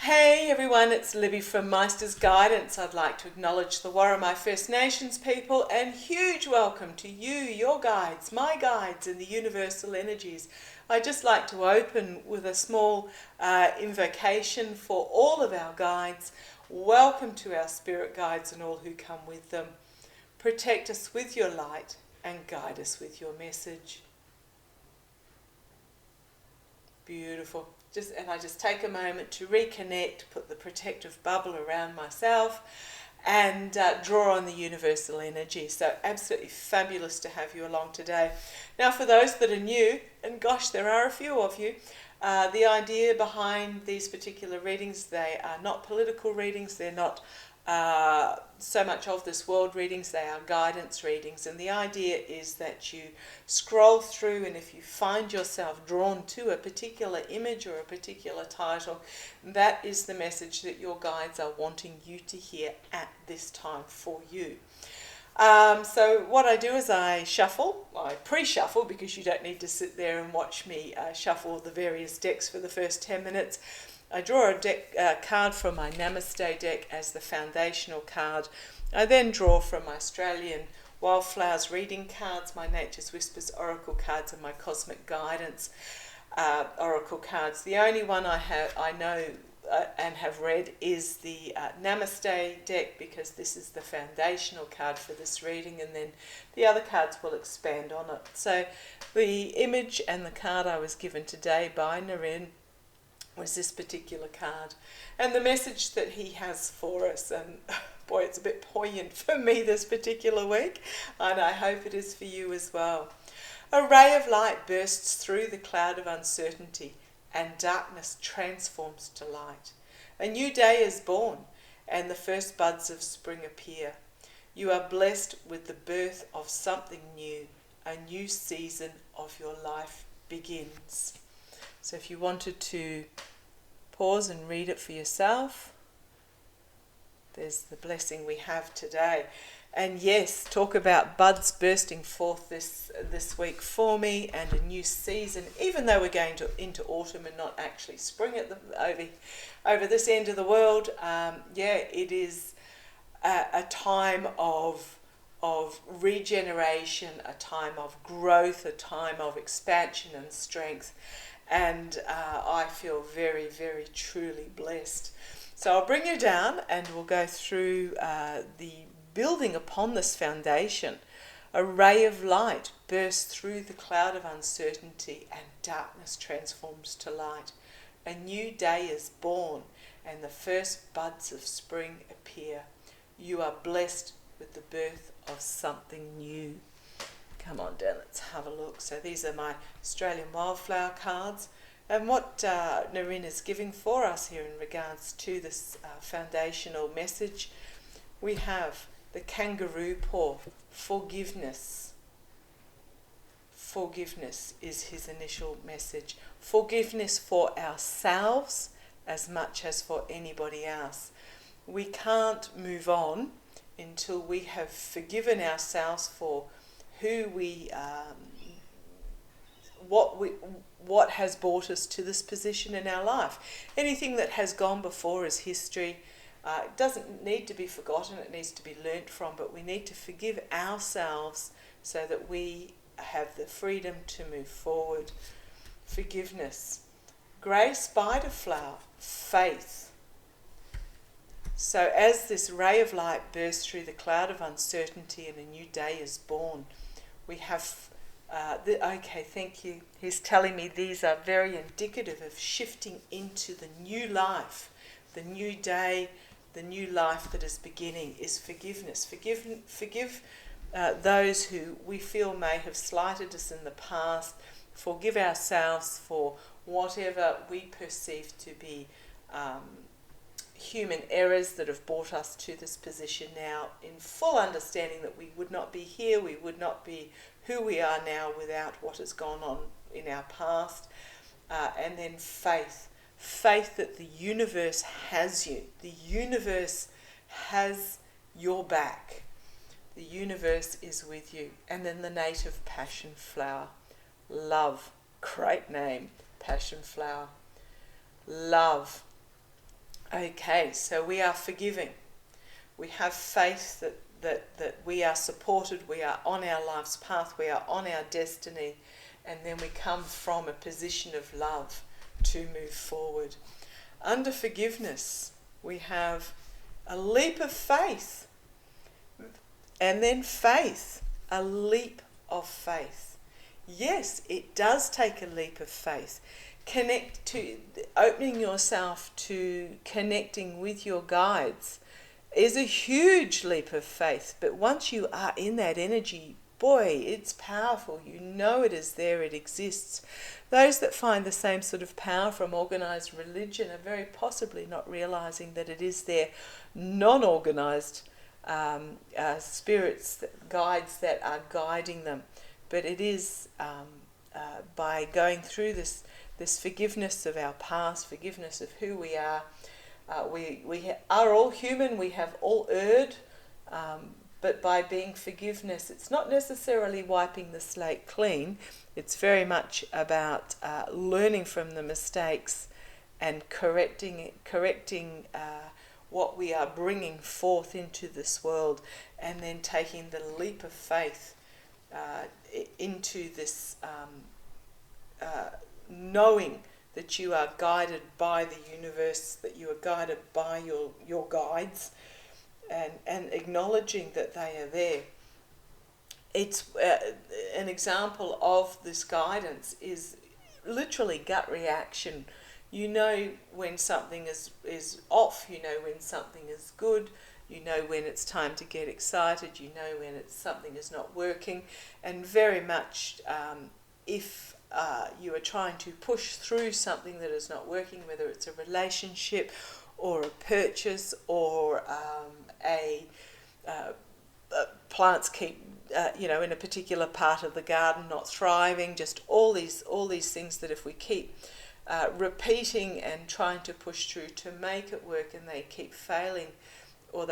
Hey everyone, it's Libby from Meister's Guidance. I'd like to acknowledge the Warramai First Nations people and huge welcome to you, your guides, my guides in the universal energies. I'd just like to open with a small invocation for all of our guides. Welcome to our spirit guides and all who come with them. Protect us with your light and guide us with your message. Beautiful. I just take a moment to reconnect, put the protective bubble around myself and draw on the universal energy. So absolutely fabulous to have you along today. Now for those that are new, and gosh, there are a few of you, the idea behind these particular readings, they are not political readings, they're not so much of this world readings, they are guidance readings, and the idea is that you scroll through, and if you find yourself drawn to a particular image or a particular title, that is the message that your guides are wanting you to hear at this time for you. So what I do is I pre-shuffle, because you don't need to sit there and watch me shuffle the various decks for the first 10 minutes. I draw a card from my Namaste deck as the foundational card. I then draw from my Australian Wildflowers reading cards, my Nature's Whispers Oracle cards, and my Cosmic Guidance Oracle cards. The only one I know and have read is the Namaste deck, because this is the foundational card for this reading, and then the other cards will expand on it. So the image and the card I was given today by Naren was this particular card, and the message that he has for us, and boy, it's a bit poignant for me this particular week, and I hope it is for you as well. A ray of light bursts through the cloud of uncertainty, and darkness transforms to light. A new day is born, and the first buds of spring appear. You are blessed with the birth of something new. A new season of your life begins. So if you wanted to pause and read it for yourself, there's the blessing we have today. And yes, talk about buds bursting forth this week for me, and a new season, even though we're going into autumn and not actually spring at over this end of the world. It is a time of regeneration, a time of growth, a time of expansion and strength. And I feel very, very, truly blessed. So I'll bring you down and we'll go through the building upon this foundation. A ray of light bursts through the cloud of uncertainty, and darkness transforms to light. A new day is born, and the first buds of spring appear. You are blessed with the birth of something new. Come on down, let's have a look. So these are my Australian Wildflower cards, and what Naren is giving for us here in regards to this foundational message. We have the kangaroo paw, forgiveness. Forgiveness is his initial message. Forgiveness for ourselves as much as for anybody else. We can't move on until we have forgiven ourselves for who what has brought us to this position in our life. Anything that has gone before is history. It doesn't need to be forgotten, it needs to be learnt from, but we need to forgive ourselves so that we have the freedom to move forward. Forgiveness. Grey spider flower, faith. So as this ray of light bursts through the cloud of uncertainty and a new day is born, we have, okay, thank you. He's telling me these are very indicative of shifting into the new life, the new day, the new life that is beginning is forgiveness. Forgive those who we feel may have slighted us in the past. Forgive ourselves for whatever we perceive to be human errors that have brought us to this position now, in full understanding that we would not be here, we would not be who we are now without what has gone on in our past. And then faith. Faith that the universe has you. The universe has your back. The universe is with you. And then the native passion flower. Love. Great name. Passion flower. Love. Okay, so we are forgiving. We have faith that we are supported, we are on our life's path, we are on our destiny, and then we come from a position of love to move forward. Under forgiveness, we have a leap of faith, and then faith, a leap of faith. Yes, it does take a leap of faith. Connect to opening yourself to connecting with your guides is a huge leap of faith, but once you are in that energy, boy, it's powerful. You know it is there, it exists. Those that find the same sort of power from organised religion are very possibly not realising that it is their non-organised spirits, guides that are guiding them. But it is by going through this forgiveness of our past, forgiveness of who we are. We are all human, we have all erred, but by being forgiveness, it's not necessarily wiping the slate clean. It's very much about learning from the mistakes and correcting what we are bringing forth into this world, and then taking the leap of faith into this knowing that you are guided by the universe, that you are guided by your guides, and acknowledging that they are there. It's an example of this guidance is literally gut reaction. You know when something is off, you know when something is good, you know when it's time to get excited, you know when something is not working, and very much if you are trying to push through something that is not working, whether it's a relationship or a purchase or plants keep in a particular part of the garden not thriving, just all these things that if we keep repeating and trying to push through to make it work, and they keep failing, or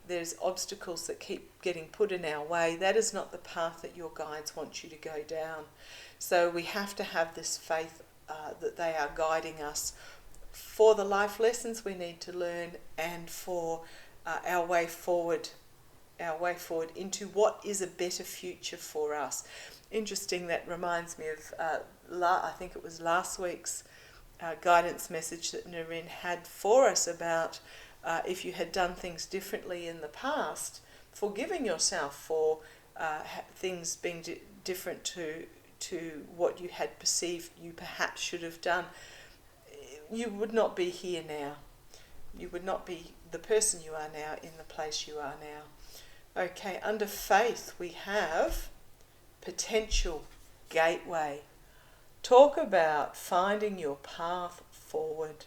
there's obstacles that keep getting put in our way, that is not the path that your guides want you to go down. So we have to have this faith that they are guiding us for the life lessons we need to learn, and for our way forward into what is a better future for us. Interesting, that reminds me of I think it was last week's guidance message that Noreen had for us about if you had done things differently in the past, forgiving yourself for things being different to what you had perceived you perhaps should have done. You would not be here now. You would not be the person you are now in the place you are now. Okay, under faith we have potential gateway. Talk about finding your path forward,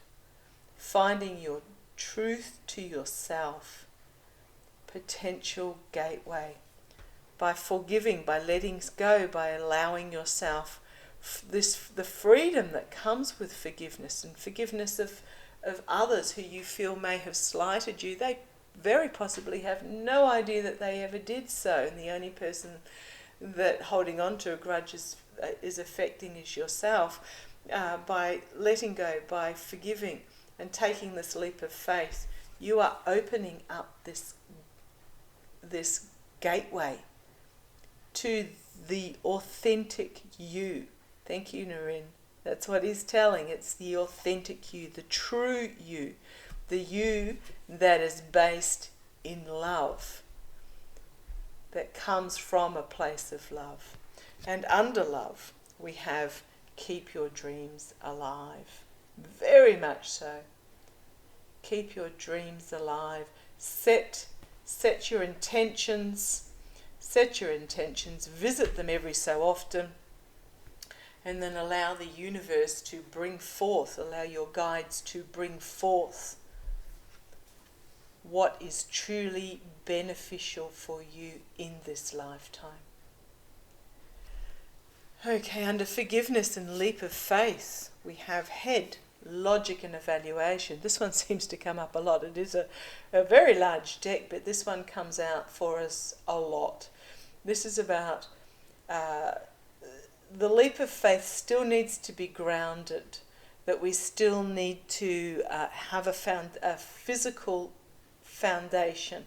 finding your truth to yourself. Potential gateway. By forgiving, by letting go, by allowing yourself the freedom that comes with forgiveness, and forgiveness of others who you feel may have slighted you. They very possibly have no idea that they ever did so, and the only person that holding on to a grudge is affecting is yourself. By letting go, by forgiving and taking this leap of faith, you are opening up this gateway to the authentic you. Thank you, Noreen. That's what he's telling. It's the authentic you, the true you, the you that is based in love, that comes from a place of love. And under love, we have keep your dreams alive. Very much so. Keep your dreams alive. Set your intentions. Set your intentions. Visit them every so often. And then allow the universe to bring forth, allow your guides to bring forth what is truly beneficial for you in this lifetime. Okay, under forgiveness and leap of faith, we have head, logic and evaluation. This one seems to come up a lot. It is a very large deck, but this one comes out for us a lot. This is about the leap of faith still needs to be grounded. that we still need to have a physical foundation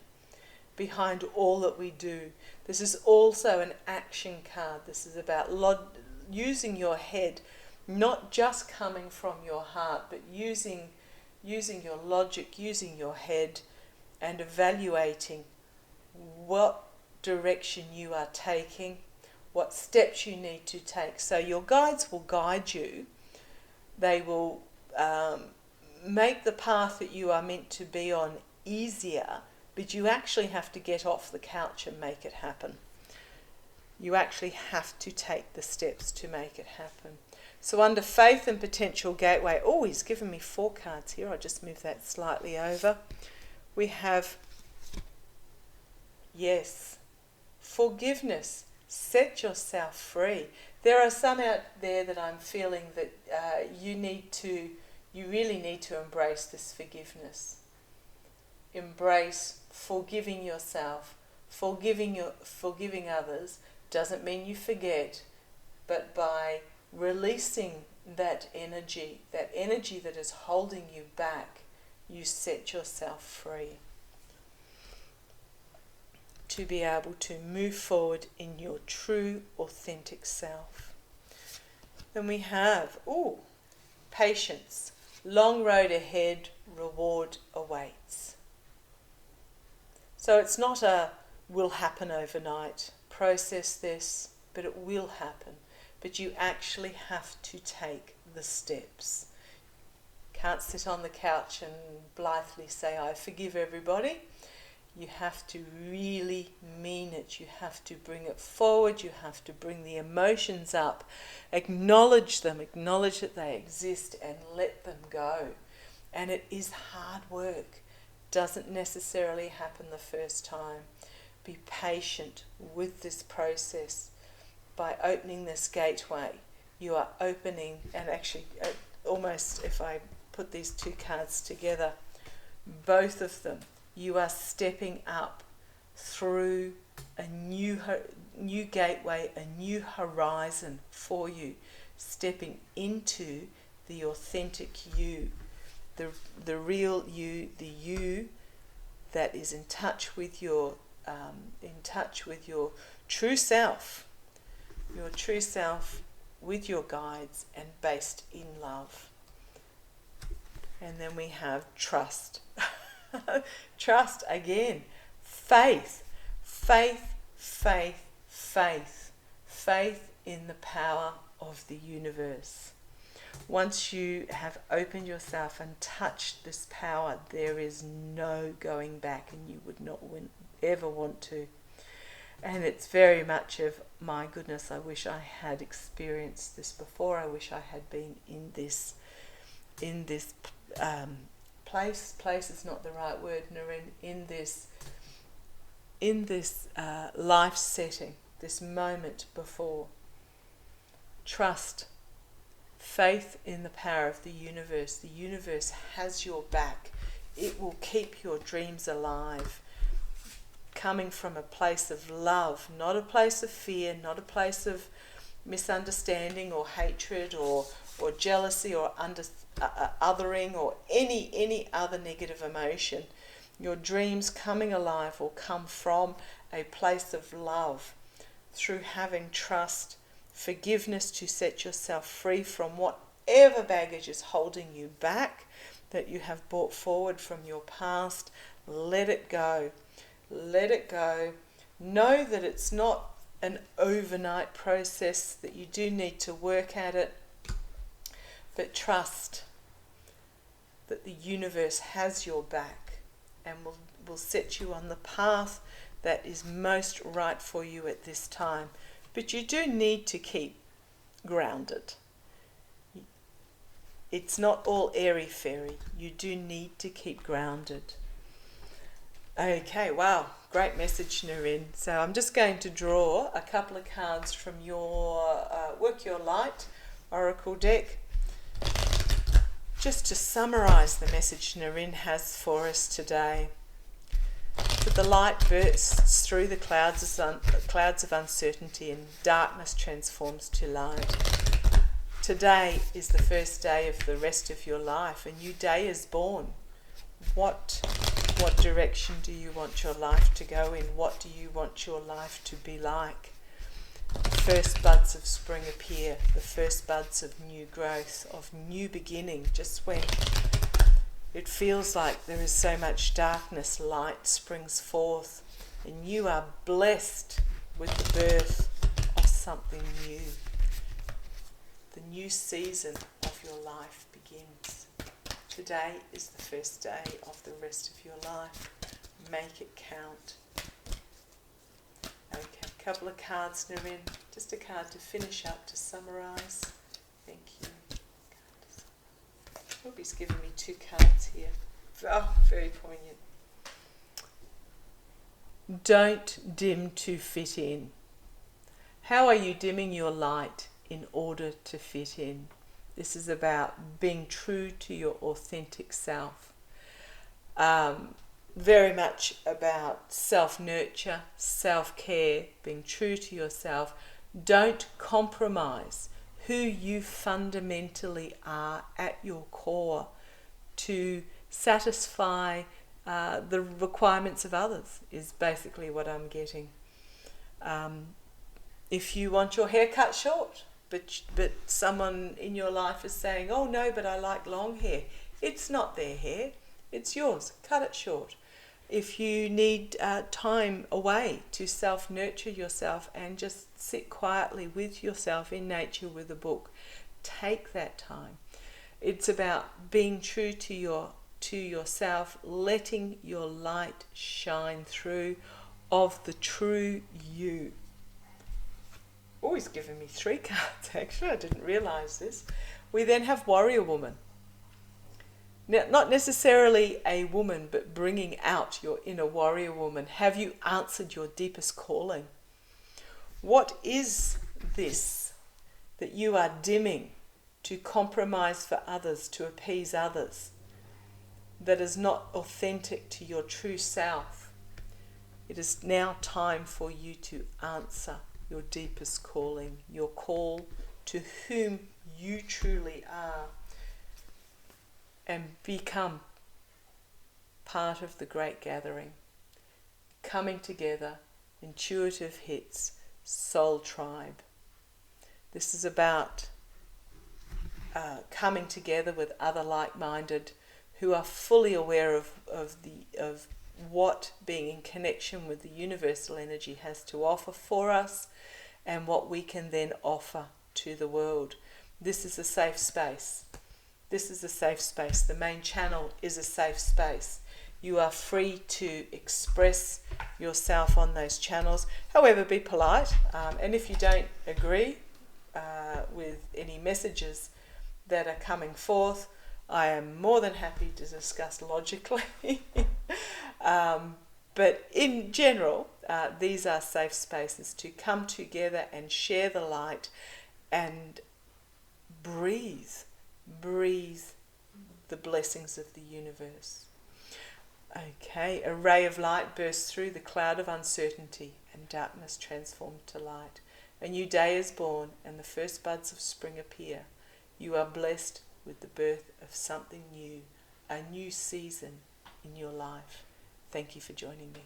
behind all that we do. This is also an action card. This is about using your head, not just coming from your heart, but using your logic, using your head, and evaluating what direction you are taking, what steps you need to take. So your guides will guide you. They will make the path that you are meant to be on easier, but you actually have to get off the couch and make it happen. You actually have to take the steps to make it happen. So under Faith and Potential Gateway, oh, he's given me 4 cards here. I'll just move that slightly over. We have, yes, forgiveness. Set yourself free. There are some out there that I'm feeling that you really need to embrace this forgiveness. Embrace forgiving yourself, forgiving others. Doesn't mean you forget, but by releasing that energy that is holding you back, you set yourself free to be able to move forward in your true, authentic self. Then we have, patience. Long road ahead, reward awaits. So it's not a will happen overnight. Process this, but it will happen. But you actually have to take the steps. Can't sit on the couch and blithely say, I forgive everybody. You have to really mean it. You have to bring it forward. You have to bring the emotions up. Acknowledge them. Acknowledge that they exist and let them go. And it is hard work. Doesn't necessarily happen the first time. Be patient with this process. By opening this gateway, you are opening, and actually almost if I put these 2 cards together, both of them, you are stepping up through a new gateway, a new horizon for you, stepping into the authentic you, the real you, the you that is in touch with your true self, with your guides and based in love. And then we have trust. Trust again. Faith. Faith, faith, faith. Faith in the power of the universe. Once you have opened yourself and touched this power, there is no going back, and you would not ever want to. And it's very much of, my goodness, I wish I had experienced this before. I wish I had been in this place. Place is not the right word, Naryn. In this life setting, this moment before. Trust. Faith in the power of the universe. The universe has your back. It will keep your dreams alive. Coming from a place of love, not a place of fear, not a place of misunderstanding or hatred or jealousy or othering or any other negative emotion. Your dreams coming alive will come from a place of love through having trust, forgiveness to set yourself free from whatever baggage is holding you back that you have brought forward from your past. Let it go. Let it go. Know that it's not an overnight process, that you do need to work at it, but trust that the universe has your back and will set you on the path that is most right for you at this time. But you do need to keep grounded. It's not all airy-fairy. You do need to keep grounded. Okay, wow, great message, Naryn. So I'm just going to draw a couple of cards from your Work Your Light Oracle deck, just to summarise the message Naryn has for us today. That the light bursts through the clouds of uncertainty, and darkness transforms to light. Today is the first day of the rest of your life. A new day is born. What direction do you want your life to go in? What do you want your life to be like? The first buds of spring appear, the first buds of new growth, of new beginning. Just when it feels like there is so much darkness, light springs forth, and you are blessed with the birth of something new. The new season of your life begins. Today is the first day of the rest of your life. Make it count. Okay, a couple of cards, Naryn. Just a card to finish up, to summarise. Thank you. Libby's given me 2 cards here. Oh, very poignant. Don't dim to fit in. How are you dimming your light in order to fit in? This is about being true to your authentic self. Very much about self-nurture, self-care, being true to yourself. Don't compromise who you fundamentally are at your core to satisfy the requirements of others, is basically what I'm getting. If you want your hair cut short, but someone in your life is saying, oh no, but I like long hair. It's not their hair, it's yours. Cut it short. If you need time away to self-nurture yourself and just sit quietly with yourself in nature with a book, take that time. It's about being true to yourself, letting your light shine through of the true you. Oh, he's given me 3 cards, actually. I didn't realise this. We then have Warrior Woman. Now, not necessarily a woman, but bringing out your inner warrior woman. Have you answered your deepest calling? What is this that you are dimming to compromise for others, to appease others, that is not authentic to your true self? It is now time for you to answer your deepest calling, your call to whom you truly are, and become part of the great gathering. Coming together, intuitive hits, soul tribe. This is about coming together with other like-minded who are fully aware of what being in connection with the universal energy has to offer for us, and what we can then offer to the world. This is a safe space. This is a safe space. The main channel is a safe space. You are free to express yourself on those channels. However, be polite. And if you don't agree with any messages that are coming forth, I am more than happy to discuss logically. But in general, these are safe spaces to come together and share the light and breathe the blessings of the universe. Okay, a ray of light bursts through the cloud of uncertainty, and darkness transformed to light. A new day is born, and the first buds of spring appear. You are blessed with the birth of something new, a new season in your life. Thank you for joining me.